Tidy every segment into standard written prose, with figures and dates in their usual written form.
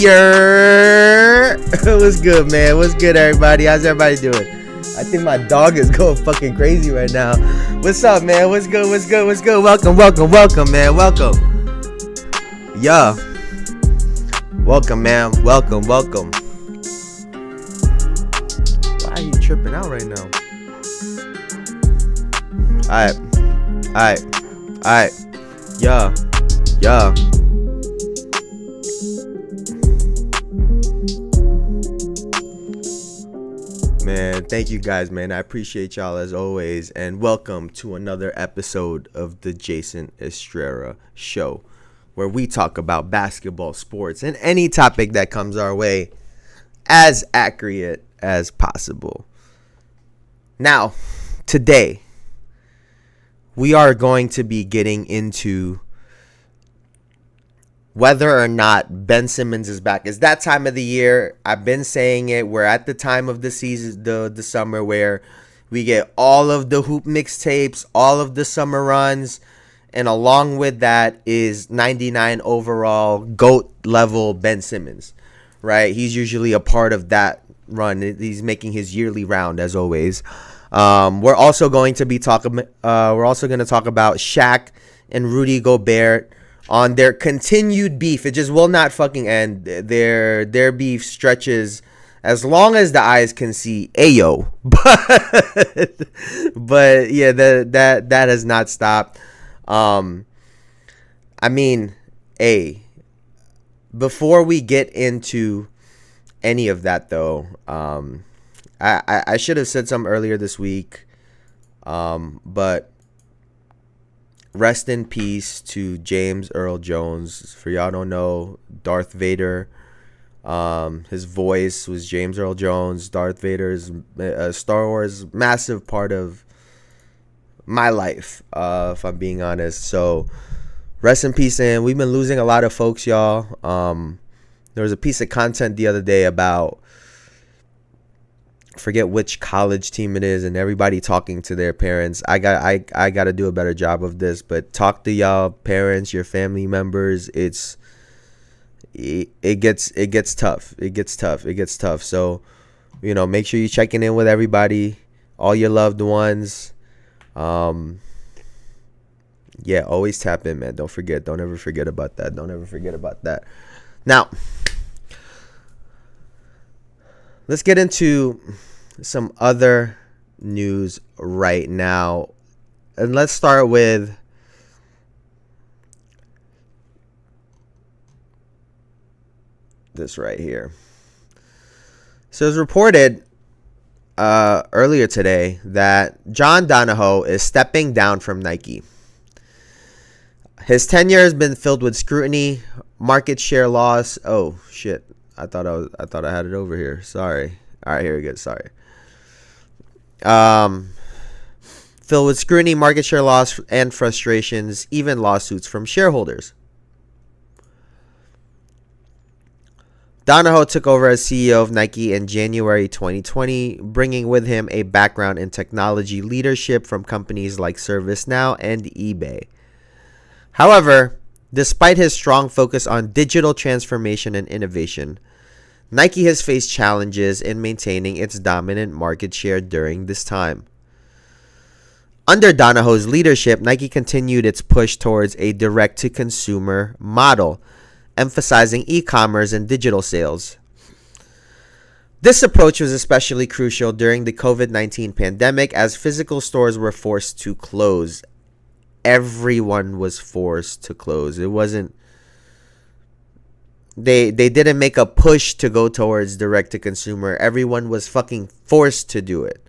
Yeah. What's good, man? What's good, everybody? How's everybody doing? I think my dog is going fucking crazy right now. What's up, man? What's good? What's good? What's good? Welcome, man. Welcome. Yeah. Welcome, man. Welcome. Why are you tripping out right now? Alright. Yeah. Man, thank you guys, man. I appreciate y'all as always. And welcome to another episode of the Jayson Estrera Show, where we talk about basketball, sports, and any topic that comes our way as accurate as possible. Now, today, we are going to be getting into whether or not Ben Simmons is back. It's that time of the year. I've been saying it. We're at the time of the season, the summer, where we get all of the hoop mixtapes, all of the summer runs, and along with that is 99 overall GOAT level Ben Simmons, right? He's usually a part of that run. He's making his yearly round as always. We're also going to talk about Shaq and Rudy Gobert on their continued beef. It just will not fucking end. Their beef stretches as long as the eyes can see. Ayo. But yeah, that has not stopped. Before we get into any of that though, I should have said something earlier this week, but rest in peace to James Earl Jones. For y'all don't know, Darth Vader, his voice was James Earl Jones. Darth Vader is a Star Wars massive part of my life, if I'm being honest. So rest in peace, and we've been losing a lot of folks, y'all. There was a piece of content the other day about, forget which college team it is, and everybody talking to their parents. I got to do a better job of this, but talk to y'all parents, your family members. It gets tough. It gets tough. So, make sure you're checking in with everybody, all your loved ones. Yeah, always tap in, man. Don't ever forget about that. Now, let's get into some other news right now. And let's start with this right here. So it's reported earlier today that John Donahoe is stepping down from Nike. His tenure has been filled with scrutiny, market share loss. Oh shit. I thought I had it over here. Sorry. All right, here we go. Sorry. Filled with scrutiny, market share loss, and frustrations, even lawsuits from shareholders. Donahoe took over as CEO of Nike in January 2020, bringing with him a background in technology leadership from companies like ServiceNow and eBay. However, despite his strong focus on digital transformation and innovation, Nike has faced challenges in maintaining its dominant market share during this time. Under Donahoe's leadership, Nike continued its push towards a direct-to-consumer model, emphasizing e-commerce and digital sales. This approach was especially crucial during the COVID-19 pandemic as physical stores were forced to close. Everyone was forced to close. It wasn't... They didn't make a push to go towards direct to consumer. Everyone was fucking forced to do it.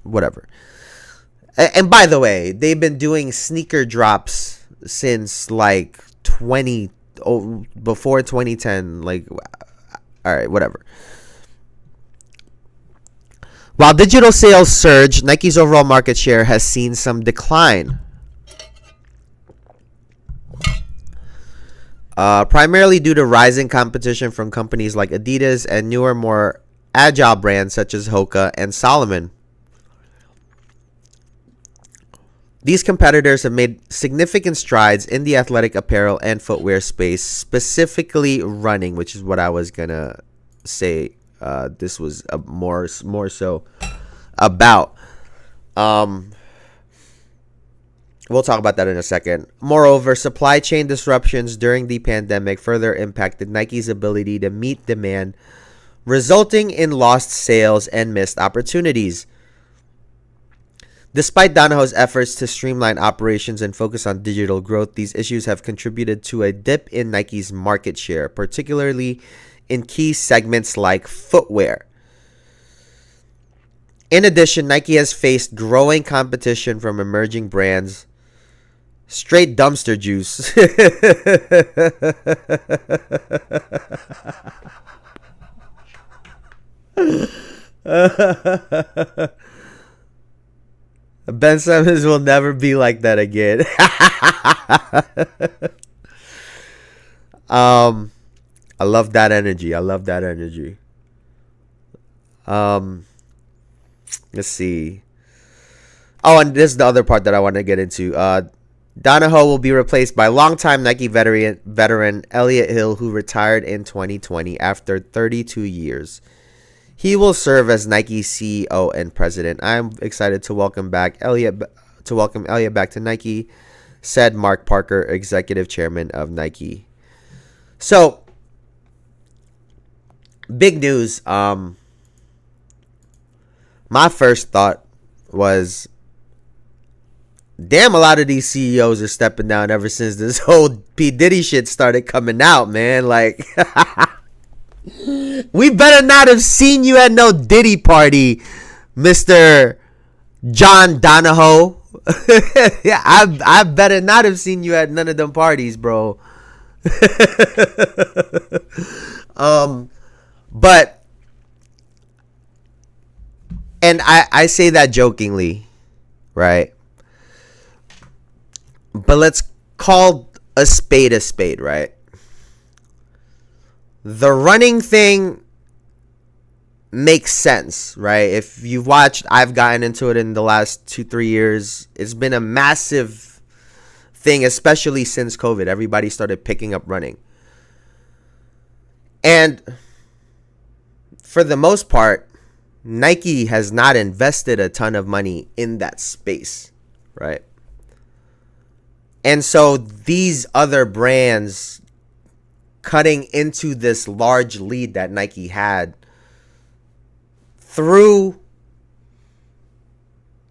Whatever. And by the way, they've been doing sneaker drops since like before 2010. Like, all right, whatever. While digital sales surge, Nike's overall market share has seen some decline. Primarily due to rising competition from companies like Adidas and newer, more agile brands such as Hoka and Salomon. These competitors have made significant strides in the athletic apparel and footwear space, specifically running, which is what I was gonna say. This was more so about. We'll talk about that in a second. Moreover, supply chain disruptions during the pandemic further impacted Nike's ability to meet demand, resulting in lost sales and missed opportunities. Despite Donahoe's efforts to streamline operations and focus on digital growth, these issues have contributed to a dip in Nike's market share, particularly in key segments like footwear. In addition, Nike has faced growing competition from emerging brands. Straight dumpster juice. Ben Simmons will never be like that again. I love that energy. Let's see. Oh, and this is the other part that I want to get into. Donahoe will be replaced by longtime Nike veteran Elliott Hill, who retired in 2020 after 32 years. He will serve as Nike's CEO and president. I'm excited to welcome Elliott back to Nike, said Mark Parker, executive chairman of Nike. So, big news. My first thought was, damn, a lot of these CEOs are stepping down ever since this whole P. Diddy shit started coming out, man. Like, we better not have seen you at no Diddy party, Mr. John Donahoe. Yeah, I better not have seen you at none of them parties, bro. But, and I say that jokingly, right? But let's call a spade, right? The running thing makes sense, right? If you've watched, I've gotten into it in the last 2-3 years. It's been a massive thing, especially since COVID. Everybody started picking up running. And for the most part, Nike has not invested a ton of money in that space, right? And so these other brands cutting into this large lead that Nike had through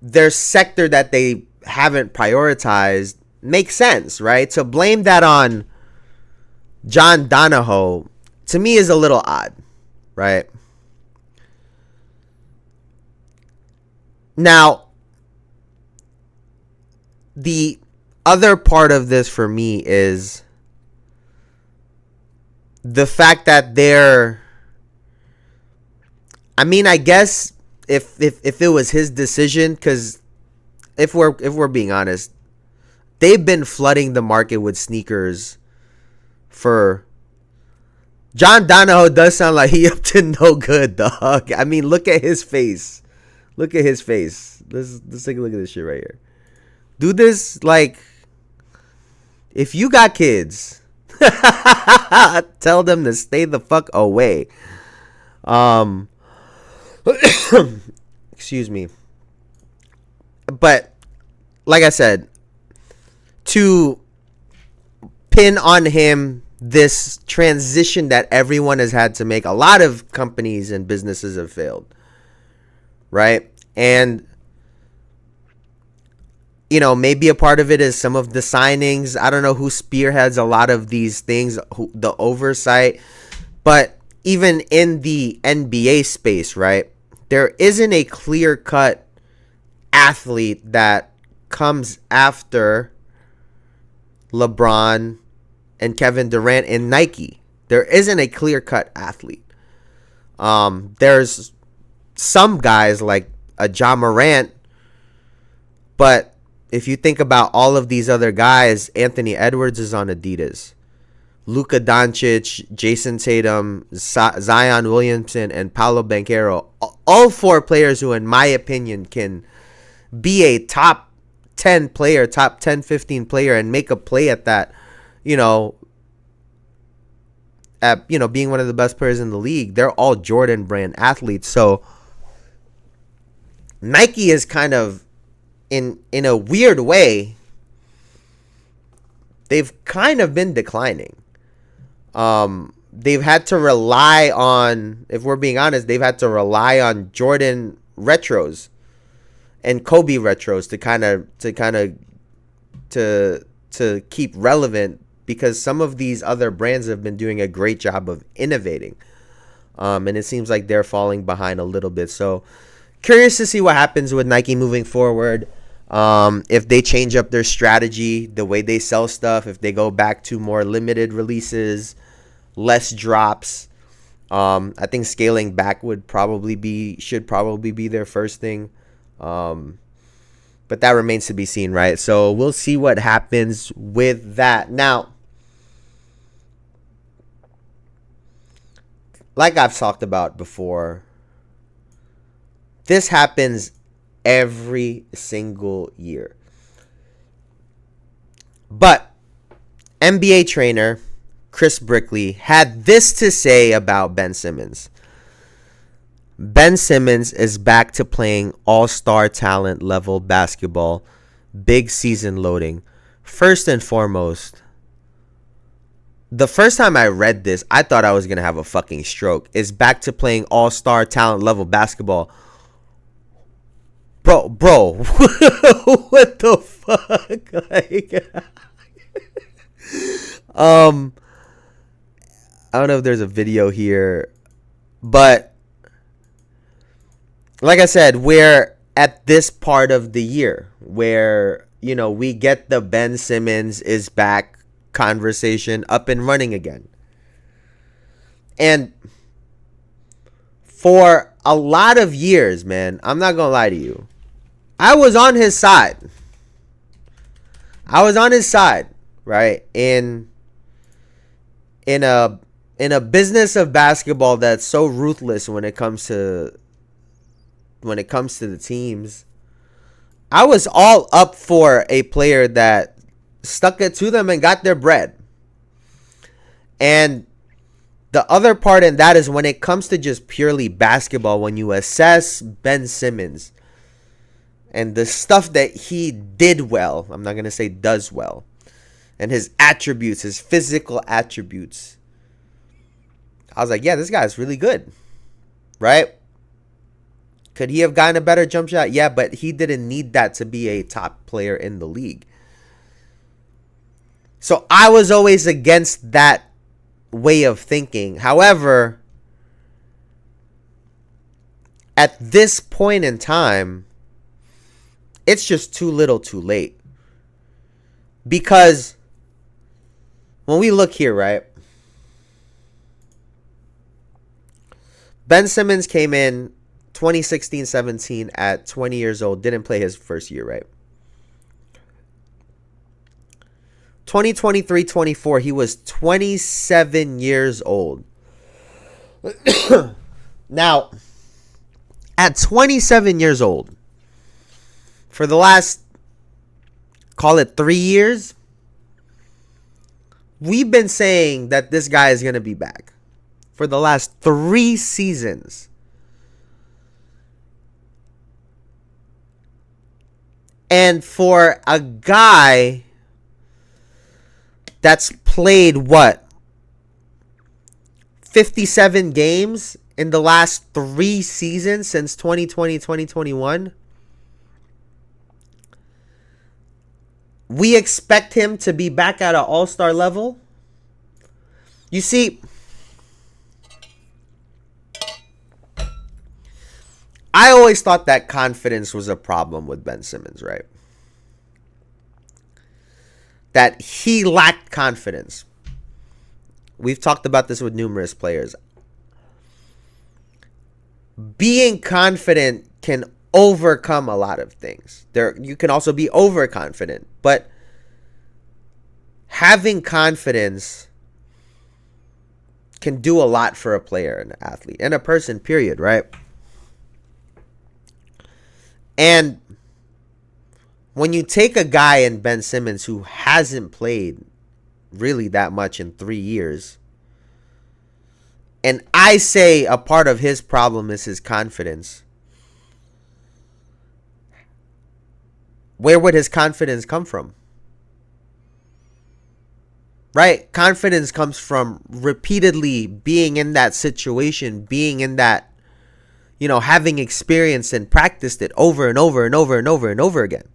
their sector that they haven't prioritized makes sense, right? To blame that on John Donahoe, to me, is a little odd, right? Now, the other part of this for me is the fact that I guess if it was his decision, because if we're being honest, they've been flooding the market with sneakers for. John Donahoe does sound like he up to no good, dog. I mean, look at his face. Let's take a look at this shit right here. Do this, like, if you got kids, tell them to stay the fuck away. Excuse me. But like I said, to pin on him this transition that everyone has had to make, a lot of companies and businesses have failed, right? And maybe a part of it is some of the signings. I don't know who spearheads a lot of these things, the oversight. But even in the NBA space, right, there isn't a clear-cut athlete that comes after LeBron and Kevin Durant in Nike. There isn't a clear-cut athlete. There's some guys like a Ja Morant, but if you think about all of these other guys, Anthony Edwards is on Adidas. Luka Doncic, Jason Tatum, Zion Williamson, and Paolo Banchero, all four players who, in my opinion, can be a top 10 player, top 10, 15 player, and make a play at that, you know, at, you know, being one of the best players in the league. They're all Jordan brand athletes. So Nike is kind of, in a weird way, they've kind of been declining. They've had to rely on, if we're being honest, they've had to rely on Jordan retros and Kobe retros to keep relevant, because some of these other brands have been doing a great job of innovating. And it seems like they're falling behind a little bit. So curious to see what happens with Nike moving forward. If they change up their strategy, the way they sell stuff, if they go back to more limited releases, less drops. I think scaling back should probably be their first thing. But that remains to be seen, right? So we'll see what happens with that. Now, like I've talked about before, this happens every single year. But NBA trainer Chris Brickley had this to say about Ben Simmons. Ben Simmons is back to playing all-star talent level basketball, big season loading. First and foremost, the first time I read this, I thought I was going to have a fucking stroke. Is back to playing all-star talent level basketball. Bro, what the fuck? I don't know if there's a video here, but like I said, we're at this part of the year where, you know, we get the Ben Simmons is back conversation up and running again. And for a lot of years, man, I'm not going to lie to you, I was on his side. Right? In a business of basketball that's so ruthless when it comes to the teams, I was all up for a player that stuck it to them and got their bread. And the other part in that is when it comes to just purely basketball, when you assess Ben Simmons and the stuff that he did well, I'm not going to say does well, and his attributes, his physical attributes, I was like, yeah, this guy's really good, right? Could he have gotten a better jump shot? Yeah, but he didn't need that to be a top player in the league. So I was always against that way of thinking. However, at this point in time, it's just too little too late. Because when we look here, right? Ben Simmons came in 2016-17 at 20 years old. Didn't play his first year, right? 2023-24, he was 27 years old. Now, at 27 years old, for the last, call it 3 years, we've been saying that this guy is going to be back. For the last 3 seasons. And for a guy that's played, what, 57 games in the last 3 seasons since 2020, 2021, we expect him to be back at an all-star level. You see, I always thought that confidence was a problem with Ben Simmons, right? That he lacked confidence. We've talked about this with numerous players. Being confident can overcome a lot of things. You can also be overconfident, but having confidence can do a lot for a player, an athlete, and a person, period, right? And when you take a guy in Ben Simmons who hasn't played really that much in 3 years, and I say a part of his problem is his confidence, where would his confidence come from? Right? Confidence comes from repeatedly being in that situation, being in that, having experienced and practiced it over and over and over and over and over again.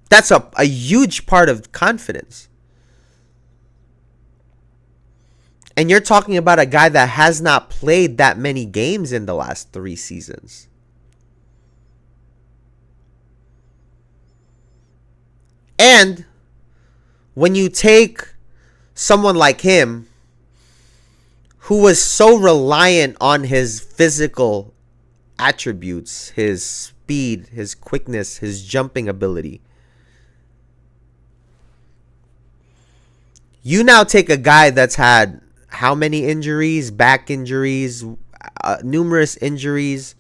That's a huge part of confidence. And you're talking about a guy that has not played that many games in the last 3 seasons. And when you take someone like him, who was so reliant on his physical attributes, his speed, his quickness, his jumping ability, you now take a guy that's had how many injuries, back injuries, numerous injuries,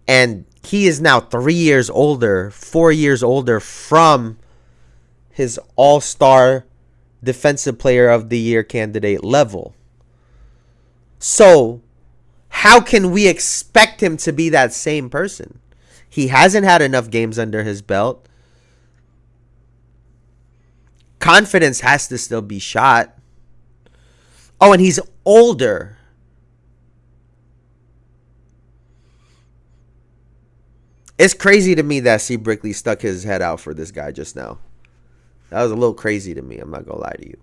and he is now 3 years older, 4 years older from his all-star defensive player of the year candidate level. So how can we expect him to be that same person? He hasn't had enough games under his belt. Confidence has to still be shot. Oh, and he's older. It's crazy to me that C. Brickley stuck his head out for this guy just now. That was a little crazy to me. I'm not going to lie to you.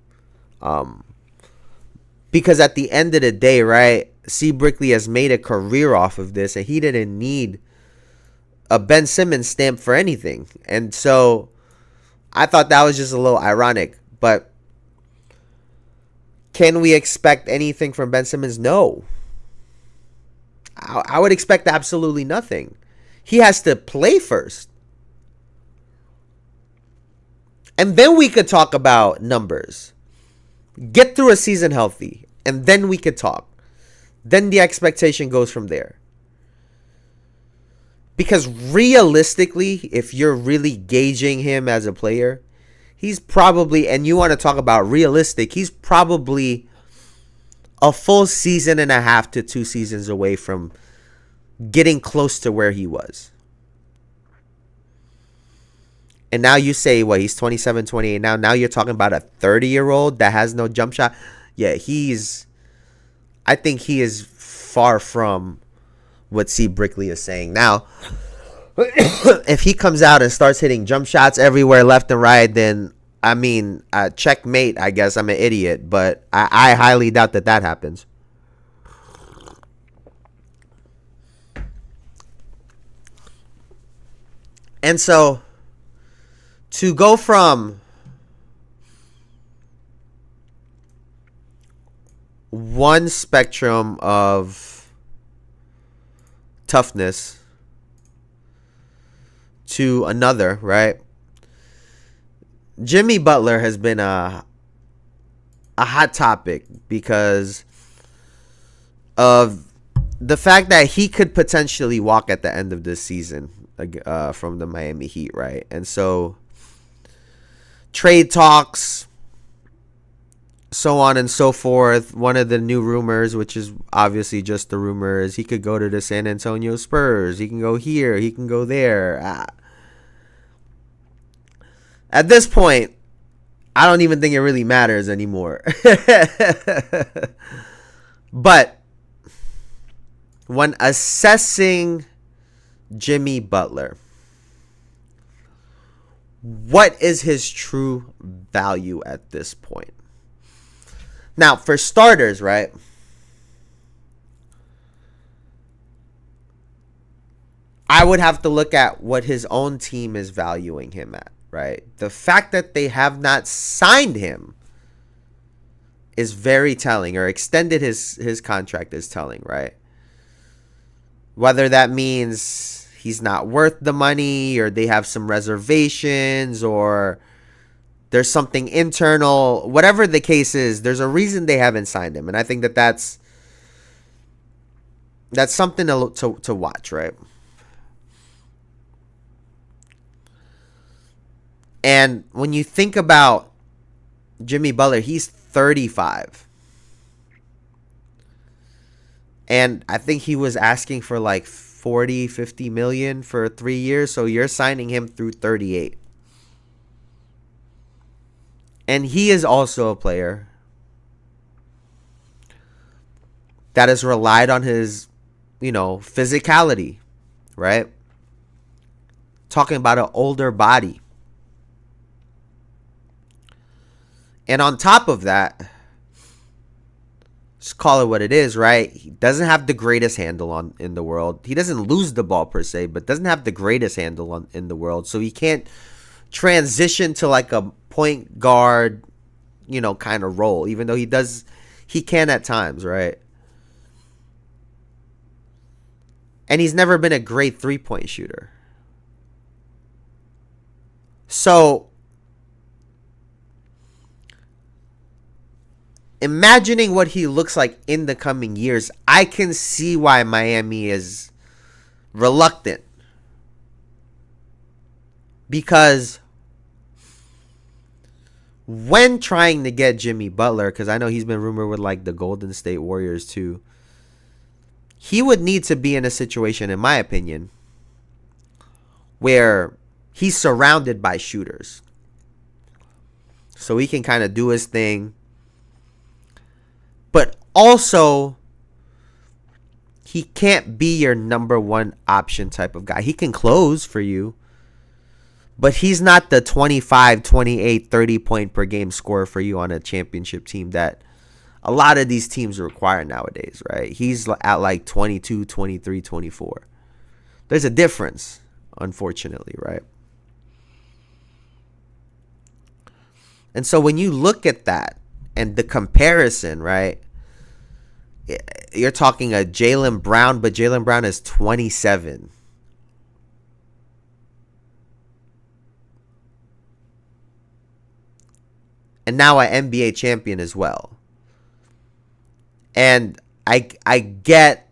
Because at the end of the day, right, C. Brickley has made a career off of this, and he didn't need a Ben Simmons stamp for anything. And so I thought that was just a little ironic. But can we expect anything from Ben Simmons? No. I would expect absolutely nothing. He has to play first. And then we could talk about numbers. Get through a season healthy, and then we could talk. Then the expectation goes from there. Because realistically, if you're really gauging him as a player, he's probably, and you want to talk about realistic, he's probably a full season and a half to 2 seasons away from getting close to where he was. And now you say, well, he's 27, 28 now. Now you're talking about a 30-year-old that has no jump shot. Yeah, I think he is far from what C. Brickley is saying. Now, if he comes out and starts hitting jump shots everywhere, left and right, then, checkmate, I guess. I'm an idiot. But I highly doubt that happens. And so, to go from one spectrum of toughness to another, right? Jimmy Butler has been a hot topic because of the fact that he could potentially walk at the end of this season from the Miami Heat, right? And so trade talks, so on and so forth. One of the new rumors, which is obviously just the rumor, is he could go to the San Antonio Spurs. He can go here. He can go there. At this point, I don't even think it really matters anymore. But when assessing Jimmy Butler, what is his true value at this point? Now, for starters, right, I would have to look at what his own team is valuing him at, right? The fact that they have not signed him is very telling, or extended his contract is telling, right? Whether that means he's not worth the money, or they have some reservations, or there's something internal, whatever the case is, there's a reason they haven't signed him. And I think that that's that's something to watch, right? And when you think about Jimmy Butler, he's 35. And I think he was asking for like 40, 50 million for 3 years. So you're signing him through 38. And he is also a player that has relied on his, physicality, right? Talking about an older body. And on top of that, just call it what it is, right? He doesn't have the greatest handle in the world. He doesn't lose the ball per se, but doesn't have the greatest handle in the world. So he can't transition to like a point guard, kind of role, even though he can at times, right? And he's never been a great 3-point shooter. So imagining what he looks like in the coming years, I can see why Miami is reluctant. Because when trying to get Jimmy Butler, because I know he's been rumored with like the Golden State Warriors too, he would need to be in a situation, in my opinion, where he's surrounded by shooters. So he can kind of do his thing. But also, he can't be your number one option type of guy. He can close for you, but he's not the 25, 28, 30 point per game scorer for you on a championship team that a lot of these teams require nowadays, right? He's at like 22, 23, 24. There's a difference, unfortunately, right? And so when you look at that and the comparison, right? You're talking a Jaylen Brown, but Jaylen Brown is 27. And now an NBA champion as well. And I get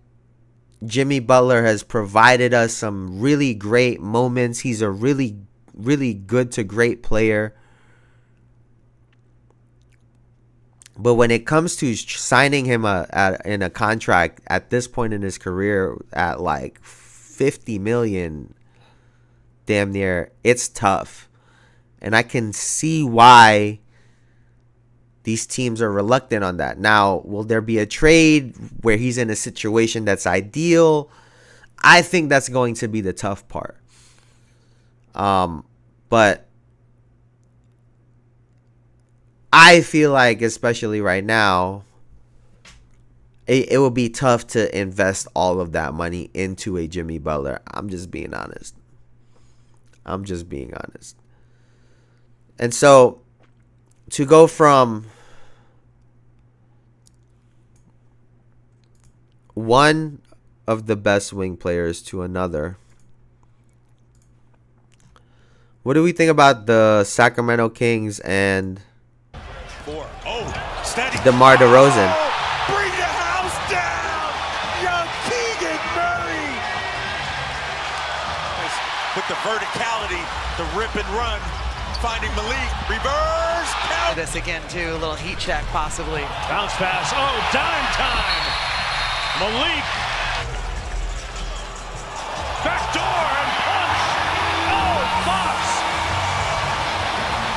Jimmy Butler has provided us some really great moments. He's a really, really good to great player. But when it comes to signing him in a contract at this point in his career at like 50 million, damn near, it's tough. And I can see why these teams are reluctant on that. Now, will there be a trade where he's in a situation that's ideal? I think that's going to be the tough part. But I feel like, especially right now, it will be tough to invest all of that money into a Jimmy Butler. I'm just being honest. And so, to go from one of the best wing players to another, what do we think about the Sacramento Kings and DeMar DeRozan? Bring the house down! Young Keegan Murray! With the verticality, the rip and run, finding Malik, reverse, count! This again too, a little heat check possibly. Bounce pass, dime time! Malik! Back door and punch! Fox!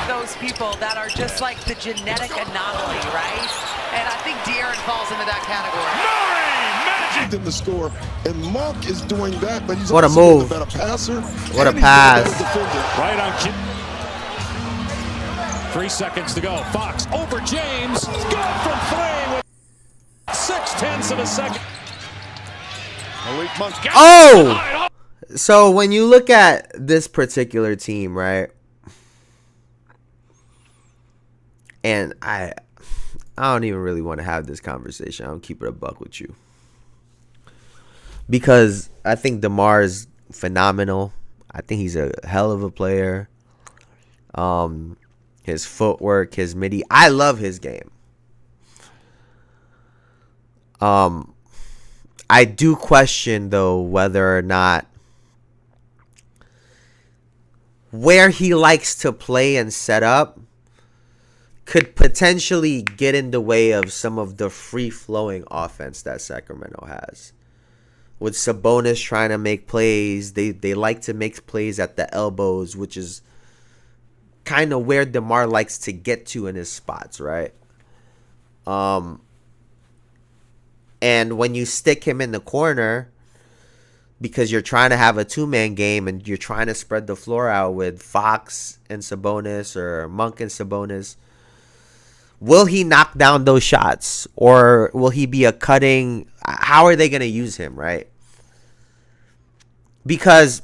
Those people that are just like the genetic anomaly, right? And I think De'Aaron falls into that category. Murray! Magic! In the score, and Monk is doing that, but he's What a also move. a better passer. What a and he's a better pass. defender. Right on cue. 3 seconds to go. Fox over James. Good from 3 with 6/10 of a second. Malik Monk got Oh! So when you look at this particular team, right? And I don't even really want to have this conversation. I'll keep it a buck with you. Because I think DeMar is phenomenal. I think he's a hell of a player. His footwork, his midi. I love his game. I do question, though, whether or not where he likes to play and set up could potentially get in the way of some of the free-flowing offense that Sacramento has. With Sabonis trying to make plays, they like to make plays at the elbows, which is kind of where DeMar likes to get to in his spots, right? And when you stick him in the corner, because you're trying to have a two-man game and you're trying to spread the floor out with Fox and Sabonis or Monk and Sabonis, will he knock down those shots? Or will he be a cutting? How are they going to use him, right? Because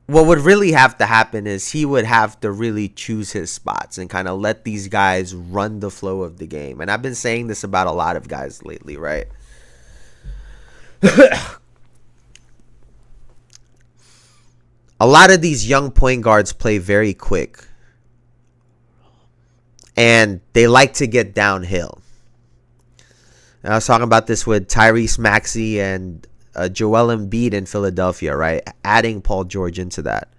what would really have to happen is he would have to really choose his spots and kind of let these guys run the flow of the game. And I've been saying this about a lot of guys lately, right? A lot of these young point guards play very quick. And they like to get downhill. And I was talking about this with Tyrese Maxey and Joel Embiid in Philadelphia, right? Adding Paul George into that.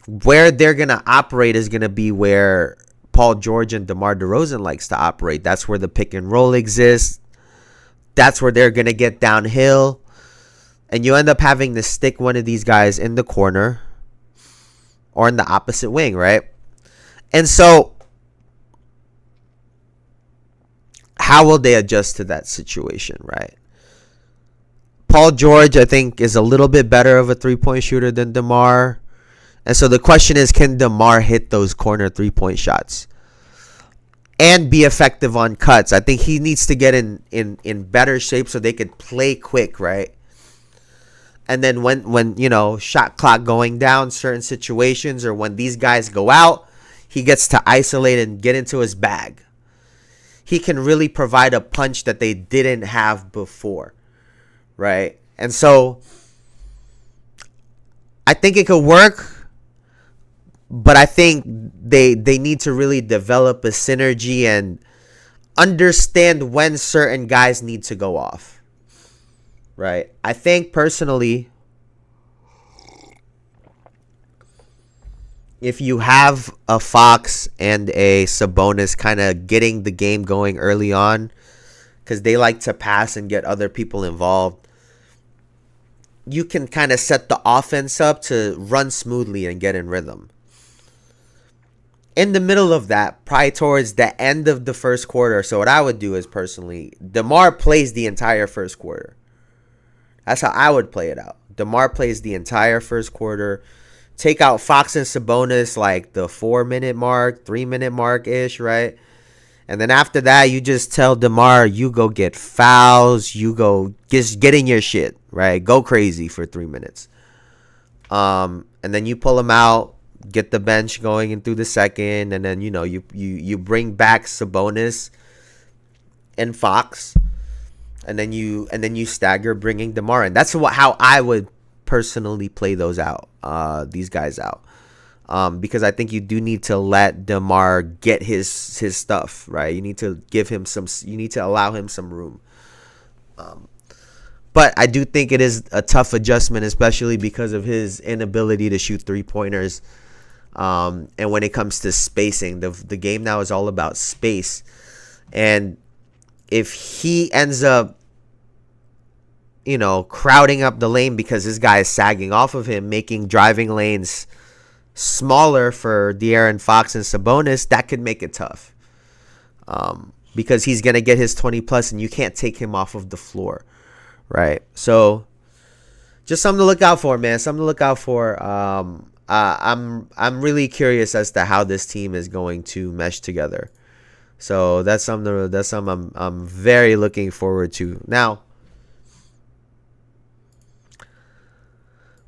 Where they're going to operate is going to be where Paul George and DeMar DeRozan likes to operate. That's where the pick and roll exists. That's where they're going to get downhill. And you end up having to stick one of these guys in the corner or in the opposite wing, right? And so, how will they adjust to that situation, right? Paul George, I think, is a little bit better of a three-point shooter than DeMar. And so the question is, can DeMar hit those corner three-point shots and be effective on cuts? I think he needs to get in better shape so they could play quick, right? And then when shot clock going down, certain situations, or when these guys go out, he gets to isolate and get into his bag. He can really provide a punch that they didn't have before, right? And so I think it could work, but I think they need to really develop a synergy and understand when certain guys need to go off, right? I think personally, if you have a Fox and a Sabonis kind of getting the game going early on, because they like to pass and get other people involved, you can kind of set the offense up to run smoothly and get in rhythm. In the middle of that, probably towards the end of the first quarter, so what I would do is personally, DeMar plays the entire first quarter. That's how I would play it out. DeMar plays the entire first quarter. Take out Fox and Sabonis like the 4-minute mark, 3-minute mark-ish, right? And then after that, you just tell DeMar, you go get fouls. You go just get in your shit, right? Go crazy for 3 minutes. And then you pull him out, get the bench going in through the second. And then, you bring back Sabonis and Fox. And then you stagger bringing DeMar in. That's how I would personally play those out, these guys out, because I think you do need to let DeMar get his stuff, right? You need to allow him some room. But I do think it is a tough adjustment, especially because of his inability to shoot 3-pointers. And when it comes to spacing, the game now is all about space. And if he ends up crowding up the lane because this guy is sagging off of him, making driving lanes smaller for De'Aaron Fox and Sabonis, that could make it tough. Because he's going to get his 20+ and you can't take him off of the floor, right? So just something to look out for, man. Something to look out for. I'm really curious as to how this team is going to mesh together. So that's something I'm very looking forward to. Now,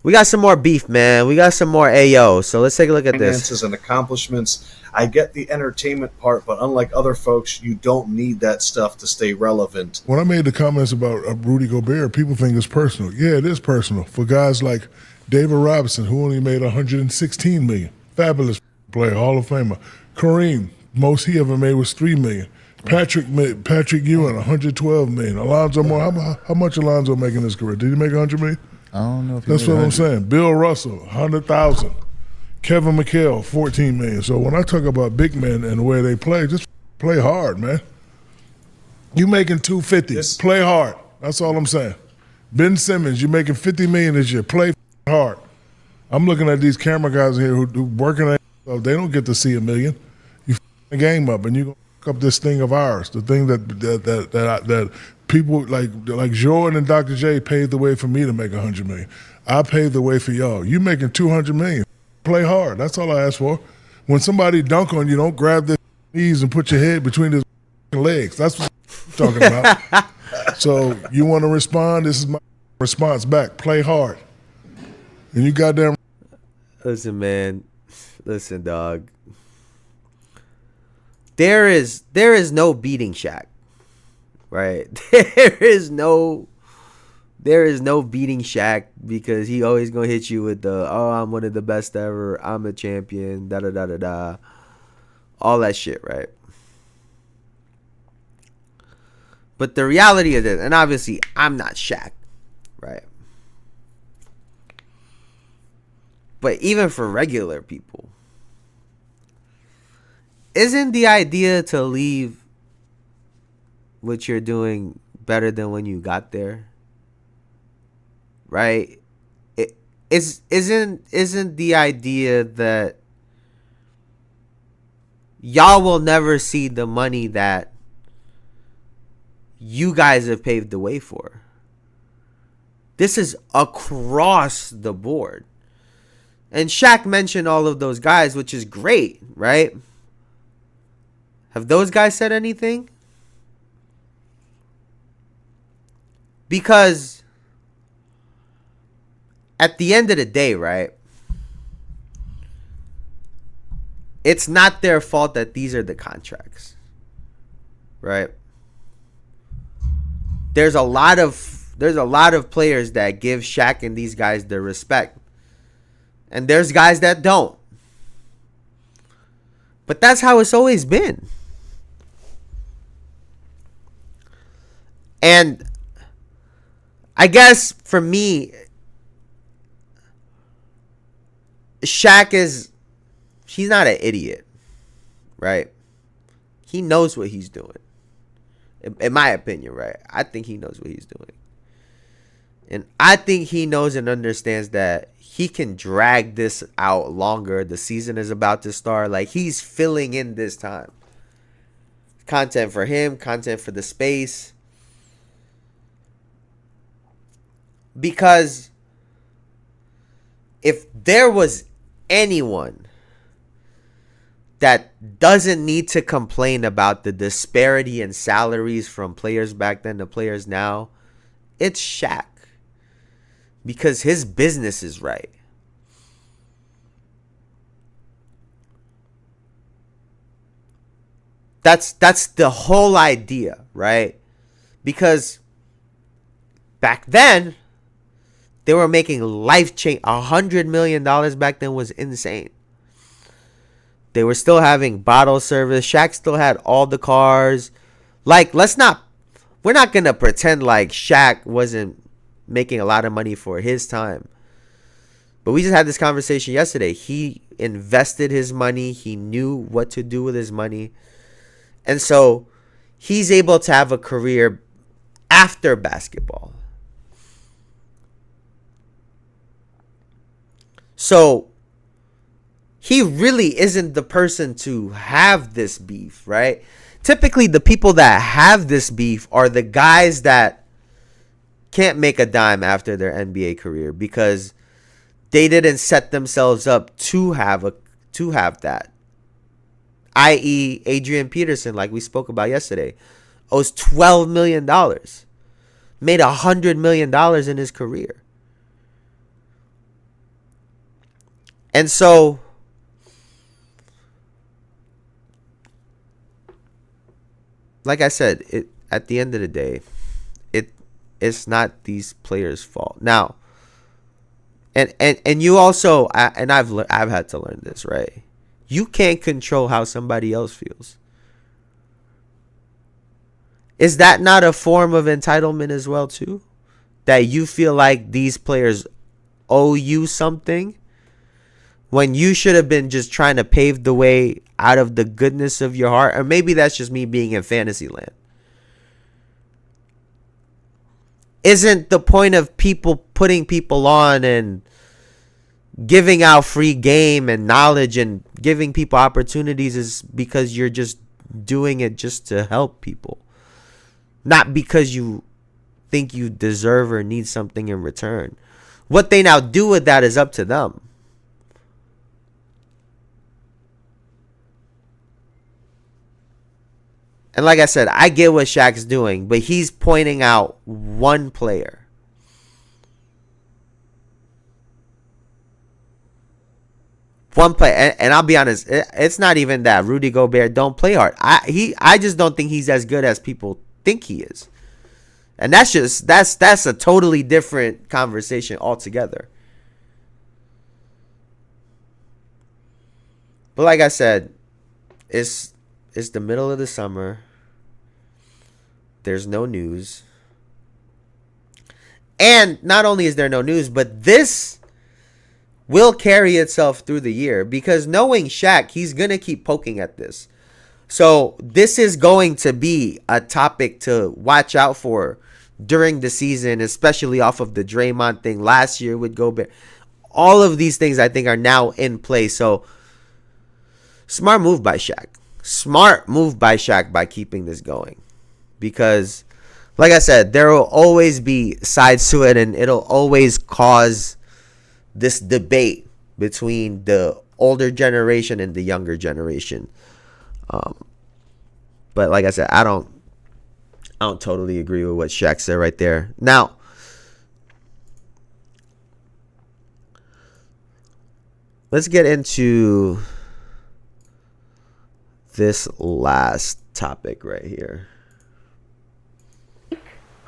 we got some more beef, man. We got some more AO. So let's take a look at this. Finances and accomplishments. I get the entertainment part, but unlike other folks, you don't need that stuff to stay relevant. When I made the comments about Rudy Gobert, people think it's personal. Yeah, it is personal. For guys like David Robinson, who only made $116 million. Fabulous player, Hall of Famer. Kareem, most he ever made was $3 million. Patrick Ewing, 112 million. Alonzo Moore, how much Alonzo make in his career? Did he make 100 million? I don't know if That's what I'm saying. Bill Russell, 100,000. Kevin McHale, 14 million. So when I talk about big men and the way they play, just play hard, man. You making 250. Play hard. That's all I'm saying. Ben Simmons, you making 50 million this year. Play hard. I'm looking at these camera guys here who working at they don't get to see a million. You the game up and you gonna fuck up this thing of ours. The thing that people like Jordan and Dr. J paved the way for me to make 100 million. I paved the way for y'all. You making 200 million. Play hard. That's all I ask for. When somebody dunk on you, don't grab their knees and put your head between his legs. That's what I'm talking about. So you want to respond? This is my response back. Play hard. And you goddamn. Listen, man. Listen, dog. There is no beating Shaq. Right? There is no beating Shaq because he always gonna hit you with the I'm one of the best ever, I'm a champion, da da da da da, all that shit, right? But the reality of it, and obviously I'm not Shaq, right? But even for regular people, isn't the idea to leave what you're doing better than when you got there? Right? Isn't the idea that y'all will never see the money that you guys have paved the way for? This is across the board. And Shaq mentioned all of those guys, which is great, right? Have those guys said anything? Because at the end of the day, right, it's not their fault that these are the contracts, right? There's a lot of players that give Shaq and these guys the respect, and there's guys that don't. But that's how it's always been. And I guess for me, Shaq he's not an idiot, right? He knows what he's doing. In my opinion, right? I think he knows what he's doing. And I think he knows and understands that he can drag this out longer. The season is about to start. Like, he's filling in this time. Content for him, content for the space. Because if there was anyone that doesn't need to complain about the disparity in salaries from players back then to players now, it's Shaq. Because his business is right. That's the whole idea, right? Because back then, they were making life-changing. $100 million back then was insane. They were still having bottle service. Shaq still had all the cars. Like, we're not going to pretend like Shaq wasn't making a lot of money for his time. But we just had this conversation yesterday. He invested his money. He knew what to do with his money. And so he's able to have a career after basketball. So he really isn't the person to have this beef, right? Typically, the people that have this beef are the guys that can't make a dime after their NBA career because they didn't set themselves up to have that. I.e., Adrian Peterson, like we spoke about yesterday, owes $12 million. Made $100 million in his career. And so, like I said, at the end of the day, it's not these players' fault. Now, and you also, and I've had to learn this, right? You can't control how somebody else feels. Is that not a form of entitlement as well too? That you feel like these players owe you something when you should have been just trying to pave the way out of the goodness of your heart? Or maybe that's just me being in fantasy land. Isn't the point of people putting people on and giving out free game and knowledge and giving people opportunities is because you're just doing it just to help people, not because you think you deserve or need something in return? What they now do with that is up to them. And like I said, I get what Shaq's doing, but he's pointing out one player. One play, and I'll be honest, it's not even that Rudy Gobert don't play hard. I just don't think he's as good as people think he is, and that's a totally different conversation altogether. But like I said, it's the middle of the summer. There's no news, and not only is there no news, but this will carry itself through the year, because knowing Shaq, he's going to keep poking at this. So this is going to be a topic to watch out for during the season, especially off of the Draymond thing last year with Gobert. All of these things I think are now in play. So smart move by Shaq. Smart move by Shaq by keeping this going. Because like I said, there will always be sides to it, and it'll always cause this debate between the older generation and the younger generation. But like I said, I don't totally agree with what Shaq said right there. Now, let's get into this last topic right here.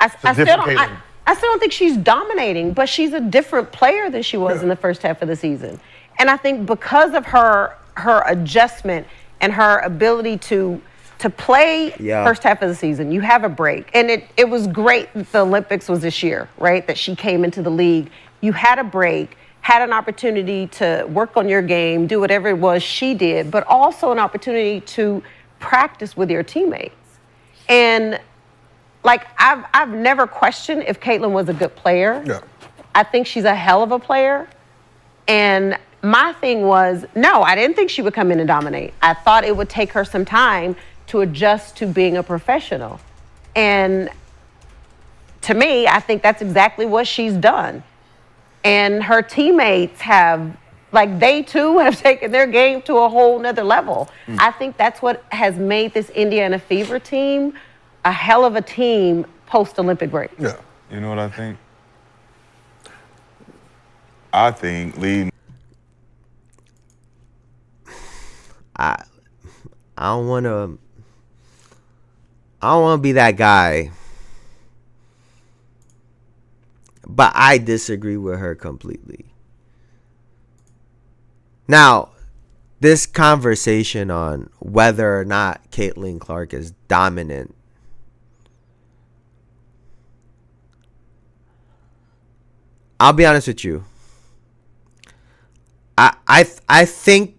I still don't think she's dominating, but she's a different player than she was in the first half of the season. And I think because of her adjustment and her ability to play first half of the season, you have a break. And it was great that the Olympics was this year, right? That she came into the league. You had a break, had an opportunity to work on your game, do whatever it was she did, but also an opportunity to practice with your teammates. And like, I've never questioned if Caitlin was a good player. Yeah. I think she's a hell of a player. And my thing was, no, I didn't think she would come in and dominate. I thought it would take her some time to adjust to being a professional. And to me, I think that's exactly what she's done. And her teammates have, like, they too have taken their game to a whole nother level. I think that's what has made this Indiana Fever team a hell of a team post-Olympic break. Yeah. You know what I think? I think leading. I don't want to be that guy, but I disagree with her completely. Now, this conversation on whether or not Caitin Clark is dominant, I'll be honest with you. I think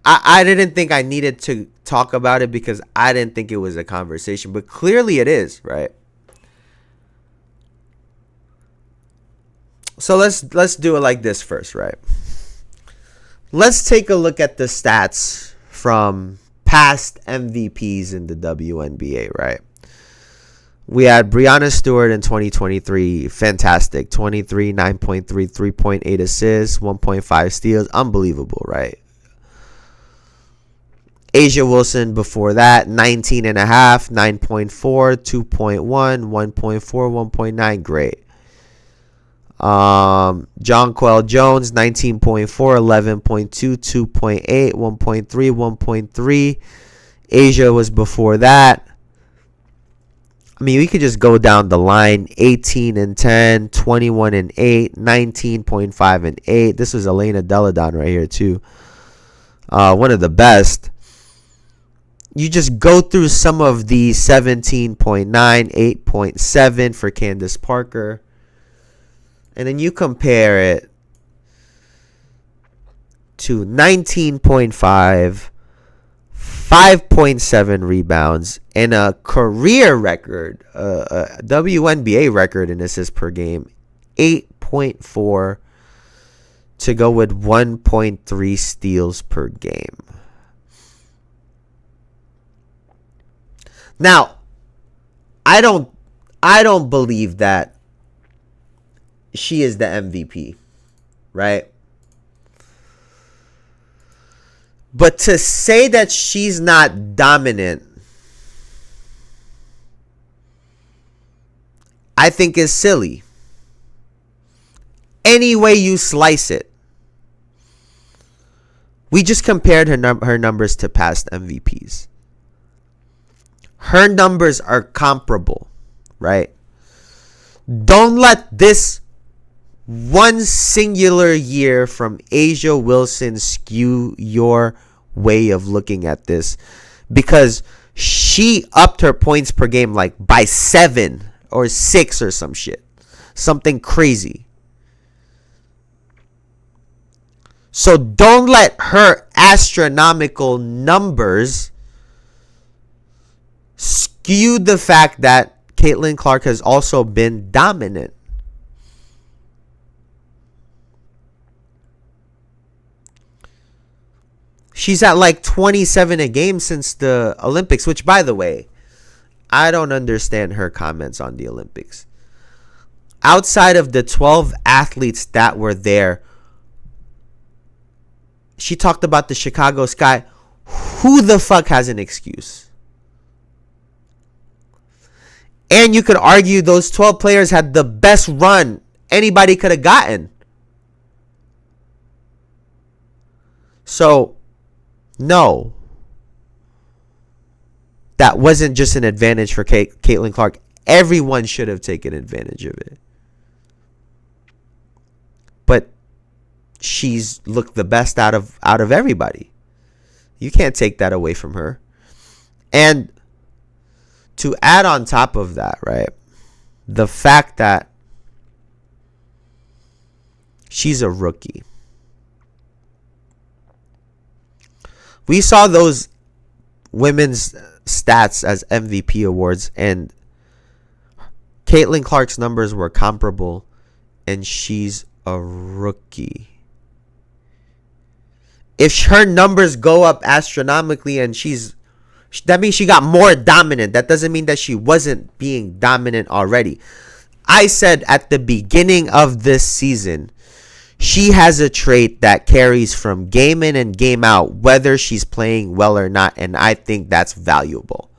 I didn't think I needed to talk about it because I didn't think it was a conversation, but clearly it is, right? So let's do it like this first, right? Let's take a look at the stats from past MVPs in the WNBA, right? We had Breanna Stewart in 2023. Fantastic. 23, 9.3, 3.8 assists, 1.5 steals. Unbelievable, right? Asia Wilson before that, 19.5, 9.4, 2.1, 1.4, 1.9. Great. Jonquel Jones, 19.4, 11.2, 2.8, 1.3, 1.3. Asia was before that. I mean, we could just go down the line. 18 and 10, 21 and 8, 19.5 and 8. This was Elena Deladon right here too. One of the best. you just go through some of the 17.9, 8.7 for Candace Parker, and then you compare it to 19.5, 5.7 rebounds, and a career record, a WNBA record in assists per game, 8.4, to go with 1.3 steals per game. Now, I don't believe that she is the MVP, right? But to say that she's not dominant, I think is silly. Any way you slice it. We just compared her numbers to past MVPs. Her numbers are comparable, right? Don't let this one singular year from Asia Wilson skew your way of looking at this, because she upped her points per game like by 7 or 6 or some shit. Something crazy. So don't let her astronomical numbers skew the fact that Caitin Clark has also been dominant. She's at like 27 a game since the Olympics, which, by the way, I don't understand her comments on the Olympics. Outside of the 12 athletes that were there, she talked about the Chicago Sky. Who the fuck has an excuse? And you could argue those 12 players had the best run anybody could have gotten. So, no. That wasn't just an advantage for Caitin Clark. Everyone should have taken advantage of it. But she's looked the best out of everybody. You can't take that away from her. And to add on top of that, right, the fact that she's a rookie. We saw those women's stats as MVP awards, and Caitin Clark's numbers were comparable, and she's a rookie. If her numbers go up astronomically and that means she got more dominant. That doesn't mean that she wasn't being dominant already. I said at the beginning of this season, she has a trait that carries from game in and game out, whether she's playing well or not, and I think that's valuable.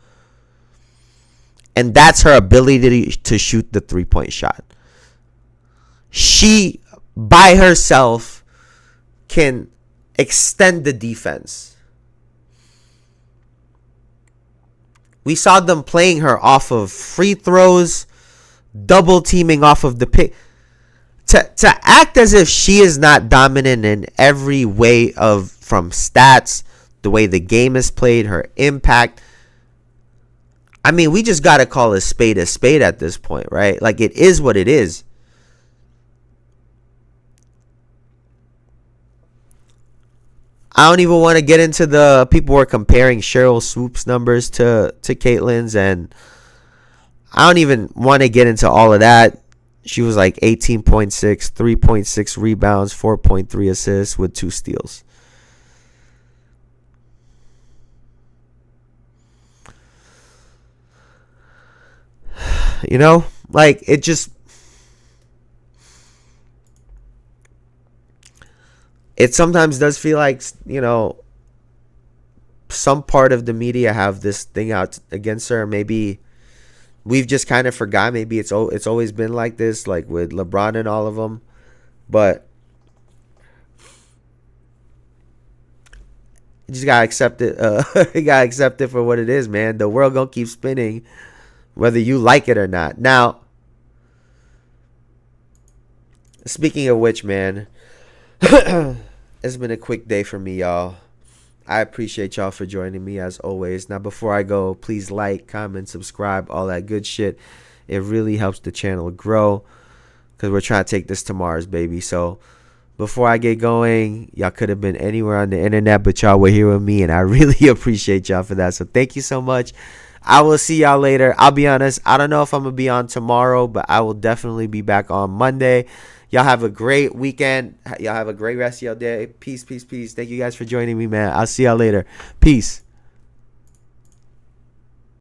And that's her ability to shoot the three-point shot. She, by herself, can extend the defense. We saw them playing her off of free throws, double teaming off of the pick. To act as if she is not dominant in every way from stats, the way the game is played, her impact. I mean, we just got to call a spade at this point, right? Like, it is what it is. I don't even want to get into the people were comparing Cheryl Swoop's numbers to Caitlin's, and I don't even want to get into all of that. She was like 18.6, 3.6 rebounds, 4.3 assists with 2 steals. You know, like, it just, it sometimes does feel like, you know, some part of the media have this thing out against her. Maybe we've just kind of forgot. Maybe it's always been like this, like with LeBron and all of them. But you just gotta accept it. You gotta accept it for what it is, man. The world gonna keep spinning, whether you like it or not. Now, speaking of which, man, it's been a quick day for me, y'all. I appreciate y'all for joining me as always. Now, before I go, please like, comment, subscribe, all that good shit. It really helps the channel grow because we're trying to take this to Mars, baby. So before I get going, y'all could have been anywhere on the internet, but y'all were here with me, and I really appreciate y'all for that. So thank you so much. I will see y'all later. I'll be honest, I don't know if I'm going to be on tomorrow, but I will definitely be back on Monday. Y'all have a great weekend. Y'all have a great rest of your day. Peace, peace, peace. Thank you guys for joining me, man. I'll see y'all later. Peace.